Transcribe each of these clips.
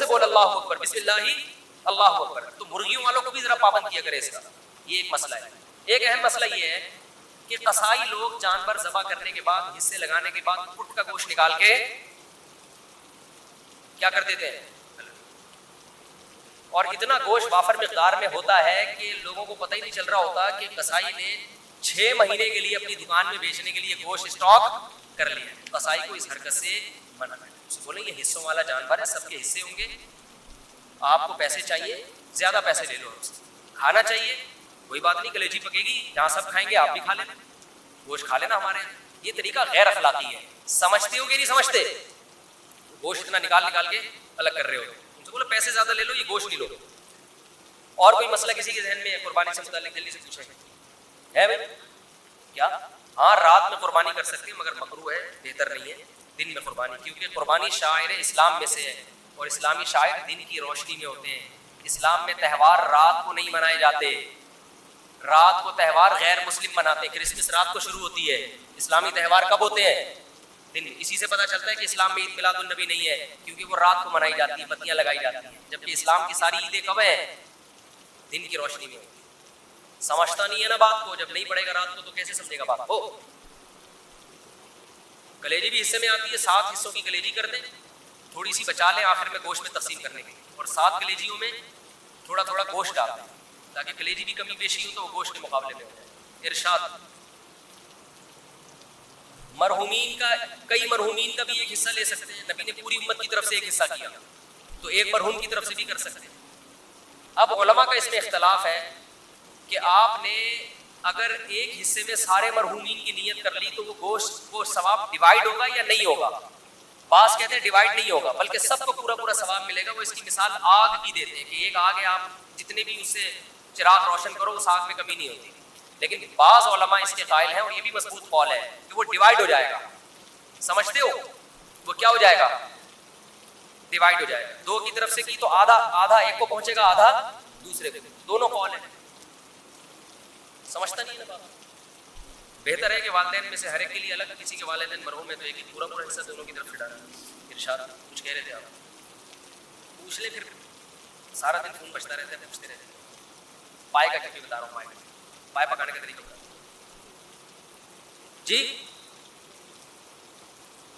سے بول اللہ اکبر، بسم اللہ اللہ اکبر. تو مرغیوں والوں کو بھی ذرا پابند کیا کرے اس کا. یہ ایک مسئلہ ہے. ایک اہم مسئلہ یہ ہے کہ قصائی لوگ جانور ذبح کرنے کے بعد، حصے لگانے کے بعد پٹ کا گوشت نکال کے کیا کر دیتے ہیں، اور اتنا گوشت وافر مقدار میں ہوتا ہے کہ لوگوں کو پتہ ہی نہیں چل رہا ہوتا کہ قصائی نے 6 مہینے کے لیے اپنی دکان میں بیچنے کے لیے گوشت اسٹاک کر لیا. قصائی کو اس حرکت سے منع ہے. اسے بولیں یہ حصوں والا جانور ہے، سب کے حصے ہوں گے، آپ کو پیسے چاہیے زیادہ پیسے لے لو، کھانا چاہیے کوئی بات نہیں، کلیجی پکے گی جہاں سب کھائیں گے آپ بھی کھا لینا، گوشت کھا لینا ہمارے یہاں. یہ طریقہ غیر اخلاقی ہے. سمجھتے ہو کہ نہیں سمجھتے؟ گوشت اتنا نکال کے الگ کر رہے ہو. ان سے بولو پیسے زیادہ لے لو، یہ گوشت نہیں لو. اور کوئی مسئلہ کسی کے ذہن میں قربانی سے متعلق جلدی سے پوچھیں ہے بھائی کیا؟ ہاں رات میں قربانی کر سکتے ہیں مگر مکروہ ہے، بہتر نہیں ہے دن میں قربانی، کیونکہ قربانی شاعر اسلام میں سے ہے اور اسلامی شاعر دن کی روشنی میں ہوتے ہیں. اسلام میں تہوار رات کو نہیں منائے جاتے. رات کو تہوار غیر مسلم مناتے ہیں. کرسمس رات کو شروع ہوتی ہے، اسلامی تہوار کب ہوتے ہیں؟ دن. اسی سے پتہ چلتا ہے کہ اسلام میں عید میلاد النبی نہیں ہے، کیونکہ وہ رات کو منائی جاتی ہے، بتیاں لگائی جاتی ہیں، جبکہ اسلام کی ساری عیدیں کب ہیں؟ دن کی روشنی میں. سمجھتا نہیں ہے نا بات کو. جب نہیں پڑے گا رات کو تو کیسے سمجھے گا بات کو؟ کلیجی بھی حصے میں آتی ہے، 7 حصوں کی کلیجی کر دیں، تھوڑی سی بچا لیں آخر میں گوشت میں تقسیم کرنے کی، اور 7 کلیجیوں میں تھوڑا تھوڑا گوشت ڈال دیں تاکہ کلیجی بھی کمی بیشی ہو تو وہ گوشت کے مقابلے میں ہو جائے. ارشاد مرحومین کا، کئی مرحومین کا بھی ایک حصہ لے سکتے ہیں. نبی نے پوری امت کی طرف سے ایک حصہ کیا تو ایک مرحوم کی طرف سے بھی کر سکتے ہیں. اب علماء کا اس میں اختلاف ہے کہ آپ نے اگر ایک حصے میں سارے مرحومین کی نیت کر لی تو وہ گوشت کو ثواب ڈیوائیڈ ہوگا یا نہیں ہوگا. بعض کہتے ہیں ڈیوائیڈ نہیں ہوگا بلکہ سب کو پورا پورا ثواب ملے گا. وہ اس کی مثال آگ کی دیتے ہیں کہ ایک آگ ہے، آپ جتنے بھی اس سے چراغ روشن کرو اس آگ میں کمی نہیں ہوتی. لیکن بعض علماء اس کے قائل ہیں اور یہ بھی مضبوط قول ہے کہ وہ ڈیوائیڈ ہو جائے گا. سمجھتے ہو؟ وہ کیا ہو جائے گا؟ ڈیوائیڈ ہو جائے گا. 2 کی طرف سے کی تو آدھا آدھا ایک کو پہنچے گا، آدھا دوسرے کو. دونوں قول ہیں. سمجھتا نہیں ہے نا بات. بہتر ہے کہ والدین میں سے ہر ایک کے لیے الگ، کسی کے والدین مرحوم ہے تو ایک ہی پورا پورا حصہ دونوں کی طرف سے ڈالیں. ارشاد کچھ کہہ رہے تھے آپ؟ پوچھ لیں، پھر سارا دن فون بجتا رہتا ہے، پوچھتے رہتے ہیں. پائے کا کیوں بتا رہا ہوں، پائے پکانے کا طریقہ بتا جی.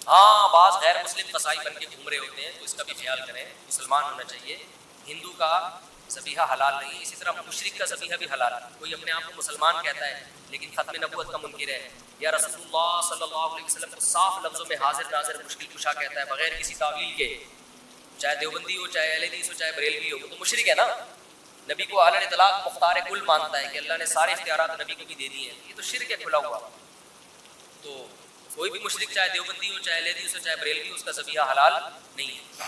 ہاں بعض غیر مسلم قصائی بن کے گھوم رہے ہوتے ہیں تو اس کا بھی خیال کریں. مسلمان ہونا چاہیے. ہندو کا ذبیحہ حلال نہیں، اسی طرح مشرک کا ذبیحہ بھی حلال ہے. کوئی اپنے آپ کو مسلمان کہتا ہے لیکن ختم نبوت کا منکر ہے، یا رسول اللہ صلی اللہ علیہ وسلم کو صاف لفظوں میں حاضر ناظر مشکل کشا کہتا ہے بغیر کسی تعویل کے، چاہے دیوبندی ہو، چاہے اہل حدیث ہو، چاہے بریلوی ہو، وہ تو مشرک ہے نا. نبی کو اعلی اطلاق مختار کل مانتا ہے کہ اللہ نے سارے اختیارات نبی کو بھی دے دیے ہیں. یہ تو شرک ہے کھلا ہوا. تو کوئی بھی مشرک چاہے دیوبندی ہو، چاہے اہل حدیث ہو، چاہے بریلوی ہو، اس کا ذبیحہ حلال نہیں ہے.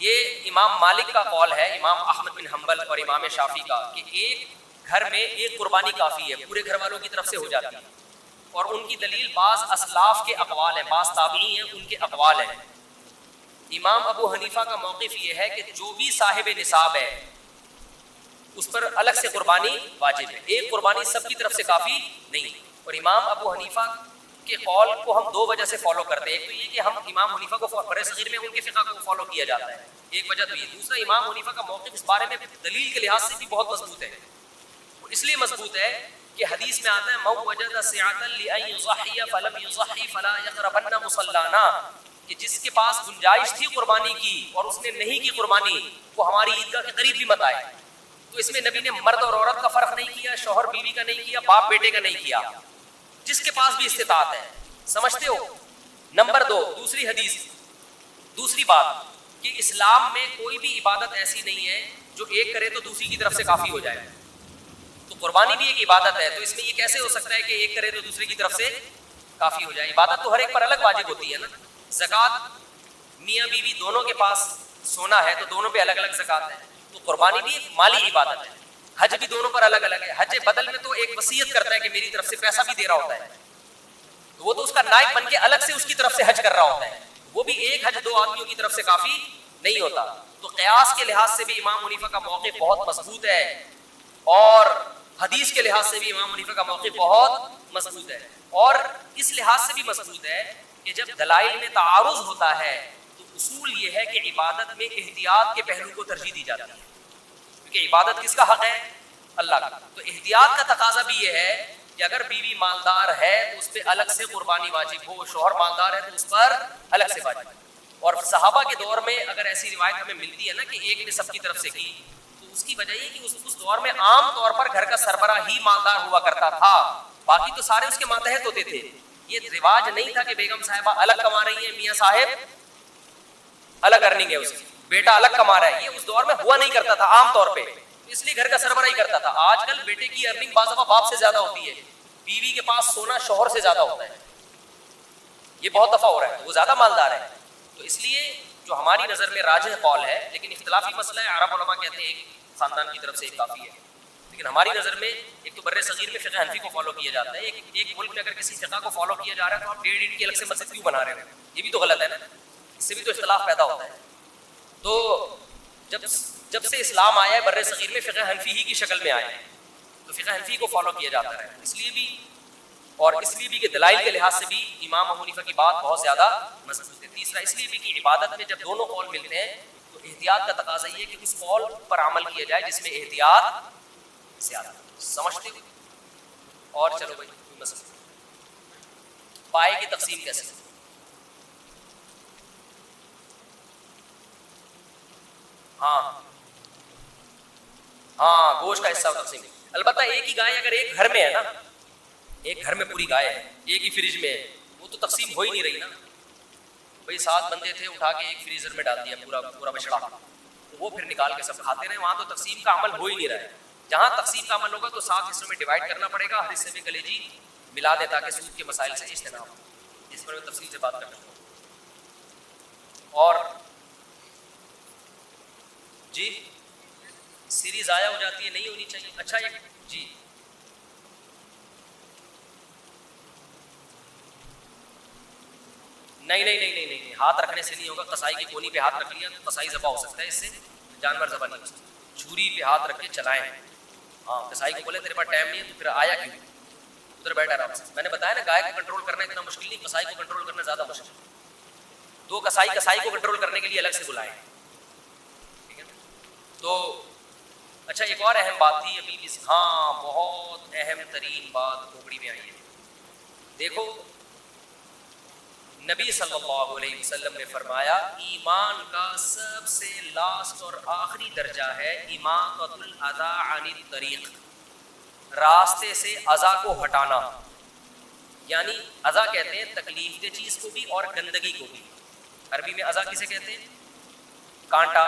یہ امام مالک کا قول ہے، امام احمد بن حنبل اور امام شافعی کا، کہ ایک گھر میں ایک قربانی کافی ہے، پورے گھر والوں کی طرف سے ہو جاتی ہے. اور ان کی دلیل بعض اسلاف کے اقوال ہیں، بعض تابعین ہیں ان کے اقوال ہیں. امام ابو حنیفہ کا موقف یہ ہے کہ جو بھی صاحب نصاب ہے اس پر الگ سے قربانی واجب ہے. ایک قربانی سب کی طرف سے کافی نہیں. اور امام ابو حنیفہ کے قول کو ہم 2 وجہ سے فالو کرتے ہیں. ایک تو یہ کہ ہم امام حنیفہ کو بڑے صغیر میں ان کے فقہ کو فالو کیا جاتا ہے، ایک وجہ تو یہ. دوسرا امام حنیفہ کا موقف اس بارے میں دلیل کے لحاظ سے بھی بہت مضبوط ہے. اس لیے مضبوط ہے کہ حدیث میں آتا ہے من وجد سعة لأن يضحي فلم يضحي فلا يقربن مصلانا، کہ جس کے پاس گنجائش تھی قربانی کی اور اس نے نہیں کی قربانی، وہ ہماری عیدگاہ کے قریب بھی مت آئے. تو اس میں نبی نے مرد اور عورت کا فرق نہیں کیا، شوہر بیوی کا نہیں کیا، باپ بیٹے کا نہیں کیا، جس کے پاس بھی استطاعت ہے. سمجھتے ہو؟ نمبر 2 دوسری حدیث، دوسری بات کہ اسلام میں کوئی بھی عبادت ایسی نہیں ہے جو ایک کرے تو دوسری کی طرف سے کافی ہو جائے. تو قربانی بھی ایک عبادت ہے، تو اس میں یہ کیسے ہو سکتا ہے کہ ایک کرے تو دوسرے کی طرف سے کافی ہو جائے؟ عبادت تو ہر ایک پر الگ واجب ہوتی ہے نا. زکوٰۃ میاں بیوی دونوں کے پاس سونا ہے تو دونوں پہ الگ الگ زکوٰۃ ہے. تو قربانی بھی ایک مالی عبادت ہے. حج بھی دونوں پر الگ الگ ہے. حج بدل میں تو ایک وصیت کرتا ہے کہ میری طرف سے پیسہ بھی دے رہا ہوتا ہے، تو وہ تو اس کا نائب بن کے الگ سے اس کی طرف سے حج کر رہا ہوتا ہے. وہ بھی ایک حج 2 آدمیوں کی طرف سے کافی نہیں ہوتا. تو قیاس کے لحاظ سے بھی امام حنیفہ کا موقف بہت مضبوط ہے اور حدیث کے لحاظ سے بھی امام حنیفہ کا موقف بہت مضبوط ہے. اور اس لحاظ سے بھی مضبوط ہے کہ کہ جب دلائل میں تعارض ہوتا ہے تو اصول یہ ہے کہ عبادت میں احتیاط کے پہلو کو ترجیح دی جاتی ہے، کیونکہ عبادت کس کا حق ہے؟ اللہ کا. تو احتیاط کا تقاضا بھی یہ ہے کہ اگر بیوی مالدار ہے تو اس پہ الگ سے قربانی واجب ہو، شوہر مالدار ہے تو اس پر الگ سے واجب. اور صحابہ کے دور میں اگر ایسی روایت ہمیں ملتی ہے نا کہ ایک نے سب کی طرف سے کی، تو اس کی وجہ یہ کہ اس دور میں عام طور پر گھر کا سربراہ ہی مالدار ہوا کرتا تھا، باقی تو سارے اس کے ماتحت ہوتے تھے. یہ رواج نہیں تھا کہ بیگم صاحبہ الگ کما رہی ہیں، میاں صاحب الگ ارننگ ہے، اس کی بیٹا الگ کما رہا ہے. یہ اس دور میں ہوا نہیں کرتا تھا عام طور پہ، اس لیے گھر کا سربراہ ہی کرتا تھا. آج کل بیٹے کی ارننگ بعض دفعہ باپ سے زیادہ ہوتی ہے، بیوی کے پاس سونا شوہر سے زیادہ ہوتا ہے، یہ بہت دفعہ ہو رہا ہے، تو وہ زیادہ مالدار ہے. تو اس لیے جو ہماری نظر میں راجح قول ہے، لیکن اختلافی مسئلہ ہے، عرب علماء کہتے ہیں ایک خاندان کی طرف سے ایک کافی ہے، لیکن ہماری نظر میں ایک تو بر صغیر میں فقہ حنفی کو فالو کیا جاتا ہے. ایک ملک میں اگر کسی فقہ کو فالو کیا جا رہا ہے تو آپ 1.5 اینٹ کی الگ سے مسجد کیوں بنا رہے ہیں؟ یہ بھی تو غلط ہے نا، اس سے بھی تو اختلاف پیدا ہوتا ہے. تو جب سے اسلام آیا ہے بر صغیر میں فقہ حنفی ہی کی شکل میں آیا ہے، تو فقہ حنفی کو فالو کیا جاتا ہے. اس لیے بھی کہ دلائل کے لحاظ سے بھی امام ابو حنیفہ کی بات بہت زیادہ مضبوط ہے. تیسرا اس لیے بھی کہ عبادت میں جب دونوں قول ملتے ہیں تو احتیاط کا تقاضا یہ ہے کہ اس قول پر عمل کیا جائے جس میں احتیاط زیادہ. سمجھتے ہو؟ اور چلو بھائی مسئلہ پائے کی تقسیم کیسے؟ ہاں گوشت کا حصہ تقسیم. البتہ ایک ہی گائے اگر ایک گھر میں ہے نا، ایک گھر میں پوری گائے ہے، ایک ہی فریج میں ہے، وہ تو تقسیم ہو ہی نہیں رہی نا. بھائی 7 بندے تھے، اٹھا کے ایک فریزر میں ڈال دیا پورا بچڑا، وہ پھر نکال کے سب کھاتے رہے، وہاں تو تقسیم کا عمل ہو ہی نہیں رہا ہے. جہاں تقسیم کا عمل ہوگا تو 7 حصوں میں ڈیوائڈ کرنا پڑے گا، ہر حصے میں کلیجی ملا دے تاکہ سود کے مسائل سے اجتناب ہو. اس پر میں تفصیل سے بات کرتا ہوں. اور جی سیریز ضائع ہو جاتی ہے، نہیں ہونی چاہیے. اچھا جی نہیں ہاتھ رکھنے سے نہیں ہوگا. قصائی کی کونی پہ ہاتھ رکھ لیا تو قصائی ذبح ہو سکتا ہے، اس سے جانور ذبح نہیں ہو سکتا. چھری پہ ہاتھ رکھ کے چلائیں. ہاں قصائی کو بولے تیرے پاس ٹائم نہیں ہے تو پھر آیا کیوں، ادھر بیٹھ آرام سے. میں نے بتایا نا گائے کو کنٹرول کرنا اتنا مشکل نہیں، قصائی کو کنٹرول کرنا زیادہ مشکل. 2 قصائی کو کنٹرول کرنے کے لیے الگ سے بلائیں، ٹھیک ہے. تو اچھا ایک اور اہم بات تھی ابھی، ہاں بہت اہم ترین بات کھوپڑی میں آئی ہے. دیکھو نبی صلی اللہ علیہ وسلم نے فرمایا ایمان کا سب سے لاسٹ اور آخری درجہ ہے اماطۃ الاذی عن الطریق، راستے سے اذا کو ہٹانا. یعنی اذا کہتے ہیں تکلیف دہ چیز کو بھی اور گندگی کو بھی. عربی میں اذا کسے کہتے ہیں؟ کانٹا،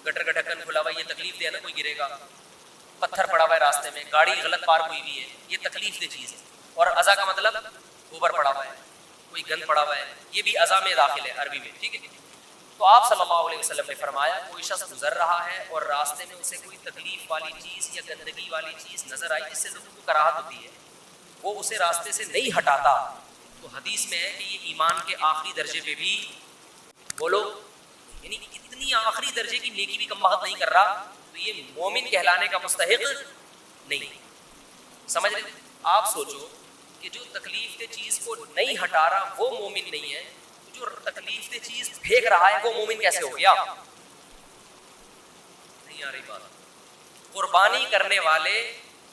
گٹر کا ڈھکن کھلا ہوا، یہ تکلیف دہ ہے نا، کوئی گرے گا. پتھر پڑا ہوا ہے راستے میں، گاڑی غلط پارک ہوئی ہوئی ہے، یہ تکلیف دہ چیز ہے. اور اذا کا مطلب گوبر پڑا ہوا ہے، کوئی گند پڑا ہوا ہے، یہ بھی اذا میں داخل ہے عربی میں، ٹھیک ہے. تو آپ صلی اللہ علیہ وسلم نے فرمایا کوئی شخص گزر رہا ہے اور راستے میں اسے کوئی تکلیف والی چیز یا گندگی والی چیز نظر آئی جس سے لوگوں کو کراہت ہوتی ہے، وہ اسے راستے سے نہیں ہٹاتا، تو حدیث میں ہے کہ یہ ایمان کے آخری درجے پہ بھی بولو، یعنی اتنی آخری درجے کی نیکی بھی کم بخت نہیں کر رہا، تو یہ مومن کہلانے کا مستحق نہیں. سمجھ رہے؟ آپ سوچو کہ جو تکلیف دہ چیز کو نہیں ہٹا رہا وہ مومن نہیں ہے، جو تکلیف دہ چیز پھینک رہا ہے وہ مومن کیسے ہو گیا؟ نہیں آ رہی بات. قربانی کرنے والے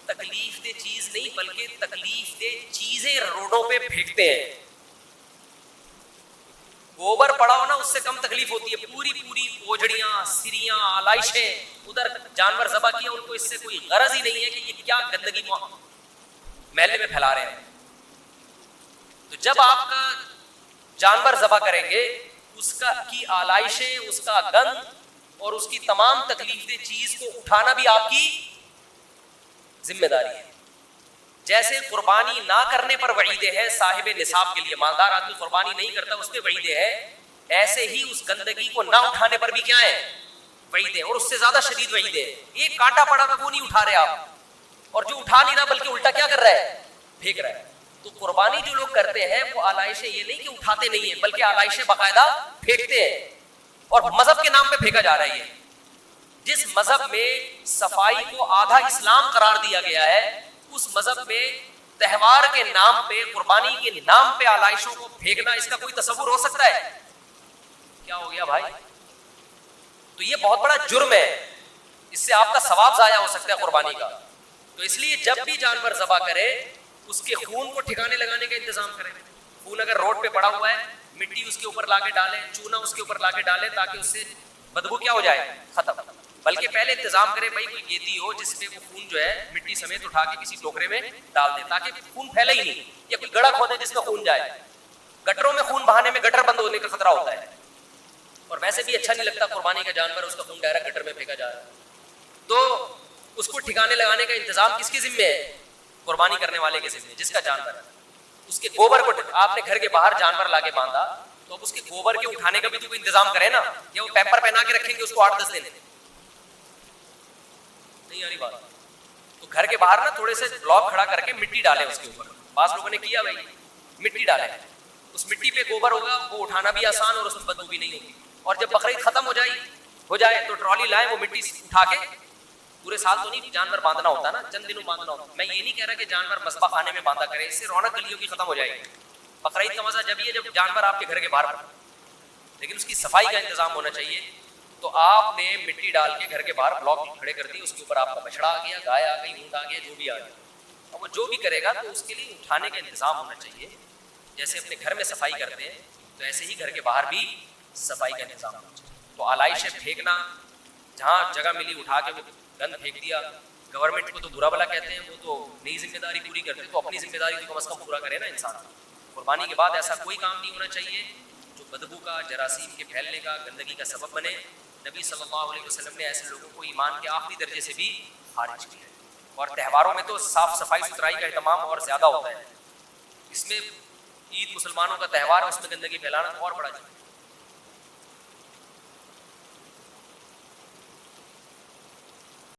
تکلیف دہ چیز نہیں بلکہ تکلیف دہ چیزیں روڈوں پہ پھینکتے ہیں. گوبر پڑا ہو نا اس سے کم تکلیف ہوتی ہے، پوری اوجڑیاں، سریاں، آلائشیں ادھر جانور ذبح کیا، ان کو اس سے کوئی غرض ہی نہیں ہے کہ یہ کیا گندگی محلے میں پھیلا رہے ہیں. تو جب آپ کا جانور ذبح کریں گے اس کا کی آلائشیں، اس کا گند اور اس کی تمام تکلیف دہ چیز کو اٹھانا بھی آپ کی ذمہ داری ہے. جیسے قربانی نہ کرنے پر وعیدیں ہیں صاحب نصاب کے لیے، مالدار آدمی قربانی نہیں کرتا اس پہ وعیدیں ہیں، ایسے ہی اس گندگی کو نہ اٹھانے پر بھی کیا ہے؟ وعیدیں، اور اس سے زیادہ شدید وعیدیں. ایک کانٹا پڑا ہوا وہ نہیں اٹھا رہے آپ، اور جو اٹھا نہیں رہا بلکہ الٹا کیا کر رہا ہے؟ پھینک رہا ہے. تو قربانی جو لوگ کرتے ہیں وہ آلائشیں یہ نہیں کہ اٹھاتے نہیں ہیں بلکہ آلائشیں باقاعدہ پھینکتے ہیں، اور مذہب کے نام پہ پھینکا جا رہا ہے. یہ جس مذہب میں صفائی کو آدھا اسلام قرار دیا گیا ہے اس مذہب میں تہوار کے نام پہ, قربانی کے نام پہ آلائشوں کو پھینکنا, اس کا کوئی تصور ہو سکتا ہے؟ کیا ہو گیا بھائی؟ تو یہ بہت بڑا جرم ہے, اس سے آپ کا ثواب ضائع ہو سکتا ہے قربانی کا. تو اس لیے جب بھی جانور ذبح کرے اس کے خون کو ٹھکانے لگانے کا انتظام کریں. خون اگر روڈ پہ پڑا ہوا ہے, مٹی اس کے اوپر لا کے ڈالیں, چونا اس کے اوپر لا کے ڈالیں, تاکہ اس سے بدبو کیا ہو جائے, ختم. بلکہ پہلے انتظام کرے بھائی کوئی گیتی ہو جس پہ وہ خون جو ہے مٹی سمیت اٹھا کے کسی ٹوکرے میں ڈال دیں, تاکہ خون پھیلے ہی نہیں. یا کوئی گڑھا کھودے جس میں خون جائے. گٹروں میں خون بہانے میں گٹر بند ہونے کا خطرہ ہوتا ہے, اور ویسے بھی اچھا نہیں لگتا قربانی کا جانور اس کا خون ڈائریکٹ گٹر میں پھینکا جا رہا ہے. تو اس کو ٹھکانے لگانے کا انتظام کس کے ذمہ ہے؟ قربانی کرنے والے کے ذمہ, جس کا جانور ہے. اس کے گوبر کو آپ نے گھر کے باہر جانور لا کے باندھا, تو اب اس کے گوبر کے اٹھانے کا بھی تو کوئی انتظام کرے نا. یا وہ پیمپر پہنا کے رکھیں گے اس کو 8-10 دن, نہیں آ رہی بات. تو گھر کے باہر نا تھوڑے سے بلاک کھڑا کر کے مٹی ڈالیں اس کے اوپر. بعض لوگوں نے کیا بھائی, مٹی ڈالیں, اس مٹی پہ گوبر ہوگا, وہ اٹھانا بھی آسان اور اس میں بدبو بھی نہیں ہوگی. اور جب بقرعید ختم ہو جائے تو ٹرالی لائیں, وہ مٹی اٹھا کے, پورے سال تو نہیں جانور باندھنا ہوتا نا, چند دنوں باندھنا ہوتا. میں یہ نہیں کہہ رہا کہ جانور مذبح خانے میں باندھا کرے, اس سے رونق گلیوں کی ختم ہو جائے گی. بقرعید کا مزہ جب یہ جب جانور آپ کے گھر کے باہر پڑے, لیکن اس کی صفائی کا انتظام ہونا چاہیے. تو آپ نے مٹی ڈال کے گھر کے باہر بلاک کھڑے کر دی, اس کے اوپر آپ کا بچڑا آ گیا, گائے آ گئی, اونٹ آ گیا, جو بھی آ گیا. اور وہ جو بھی کرے گا تو اس کے لیے اٹھانے کا انتظام ہونا چاہیے. جیسے اپنے گھر میں صفائی کرتے ہیں تو ایسے ہی گھر کے باہر بھی صفائی کا انتظام ہونا چاہیے. تو آلائشیں پھینکنا, جہاں جگہ ملی اٹھا کے وہ گند پھینک دیا. گورنمنٹ کو تو برا بلا کہتے ہیں, وہ تو نئی ذمہ داری پوری کرتے ہیں, تو اپنی ذمہ داری تو کم از کم پورا کرے نا انسان. قربانی کے بعد ایسا کوئی کام نہیں ہونا چاہیے جو بدبو کا, جراثیم کے پھیلنے کا, گندگی کا سبب بنے. نبی صلی اللہ علیہ وسلم نے ایسے لوگوں کو ایمان کے آخری درجے سے بھی خارج کیا. اور تہواروں میں تو صاف صفائی ستھرائی کا اہتمام اور زیادہ ہوتا ہے. اس میں عید مسلمانوں کا تہوار ہے, اس میں گندگی پھیلانا تو اور بڑا